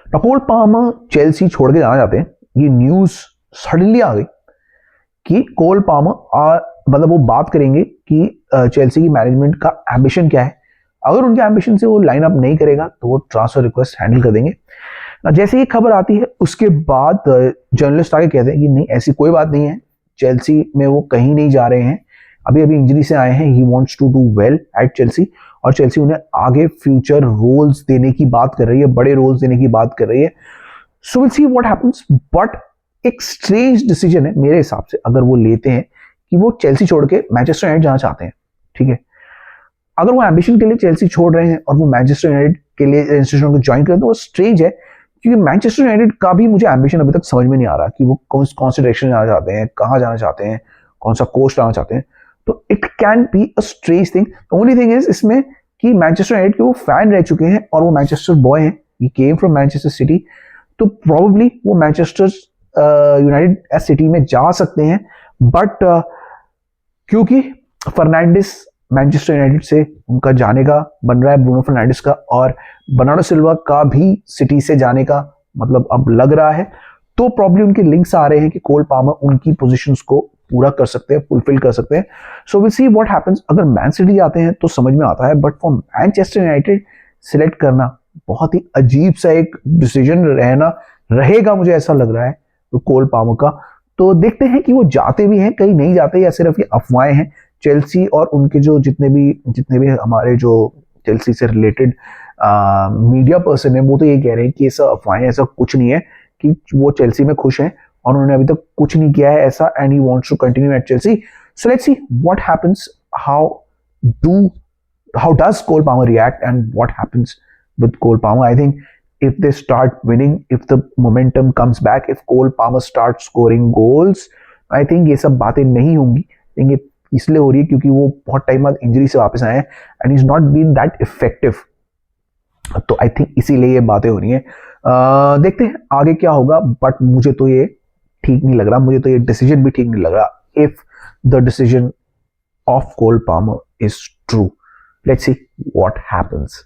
Cole Palmer Chelsea छोड़ के जाना चाहते हैं। ये न्यूज सडनली आ गई कि कोल पामर मतलब वो बात करेंगे कि चेल्सी की मैनेजमेंट का एम्बिशन क्या है। अगर उनके एम्बिशन से वो लाइन अप नहीं करेगा तो वो ट्रांसफर रिक्वेस्ट हैंडल कर देंगे। जैसे ही खबर आती है उसके बाद जर्नलिस्ट आगे कहते हैं कि नहीं, ऐसी कोई बात नहीं है, चेल्सी में वो कहीं नहीं जा रहे हैं, अभी अभी इंजरी से आए हैं, he wants to do well at Chelsea, और चेल्सी उन्हें आगे फ्यूचर रोल्स देने की बात कर रही है, बड़े रोल्स देने की बात कर रही है। So will see what happens. But एक स्ट्रेंज डिसीजन है मेरे हिसाब से अगर वो लेते हैं कि वो चेल्सी छोड़ के मैनचेस्टर यूनाइटेड जाना चाहते हैं। ठीक है, अगर वो एम्बिशन के लिए चेल्सी छोड़ रहे हैं और वो मैनचेस्टर यूनाइटेड के लिए इंस्टीट्यूशन को ज्वाइन करें तो वो स्ट्रेंज है, क्योंकि मैनचेस्टर यूनाइटेड का भी मुझे एम्बिशन अभी तक समझ में नहीं आ रहा कि वो कौन से डायरेक्शन जाना चाहते हैं, कहाँ जाना चाहते हैं, कौन सा कोच लाना चाहते हैं। तो it can be a strange thing. Only thing is इसमें कि मैनचेस्टर यूनाइटेड के वो फैन रह चुके हैं और वो मैनचेस्टर बॉय हैं, ही केम फ्रॉम मैनचेस्टर सिटी, तो प्रोबेबली वो मैनचेस्टर यूनाइटेड सिटी में जा सकते हैं। बट क्योंकि फर्नांडिस मैनचेस्टर यूनाइटेड से उनका जाने का बन रहा है, ब्रूनो फर्नांडिस का, और बर्नार्डो सिल्वा का भी सिटी से जाने का मतलब अब लग रहा है, तो प्रॉब्लम उनके लिंक्स आ रहे हैं कि कोल पामर उनकी पोजीशंस को पूरा कर सकते हैं, फुलफिल कर सकते हैं। So will see what happens. अगर मैन सिटी जाते हैं तो समझ में आता है, but for Manchester United select करना बहुत ही अजीब सा एक डिसीजन रहेगा, मुझे ऐसा लग रहा है तो कोल पामर का। तो देखते हैं कि वो जाते भी हैं, कहीं नहीं जाते, या सिर्फ ये अफवाहें हैं। चेल्सी और उनके जो जितने भी हमारे जो चेल्सी से रिलेटेड मीडिया पर्सन है वो तो ये कह रहे हैं कि ऐसा अफवाहें, ऐसा कुछ नहीं है, कि वो चेल्सी में खुश हैं और उन्होंने अभी तक कुछ नहीं किया है ऐसा, and he wants to continue at Chelsea. So let's see what happens, how does Cole Palmer react and what happens with Cole Palmer. I think if they start winning, if the momentum comes back, if Cole Palmer starts scoring goals, I think ये सब बातें नहीं होंगी। ये इसलिए हो रही है क्योंकि वो बहुत टाइम बाद इंजरी से वापस आए हैं and is not been that effective, तो आई थिंक इसीलिए ये बातें हो रही हैं। देखते हैं आगे क्या होगा, बट मुझे तो ये ठीक नहीं लग रहा, मुझे तो ये डिसीजन भी ठीक नहीं लग रहा if the decision of Cole Palmer is true. Let's see what happens.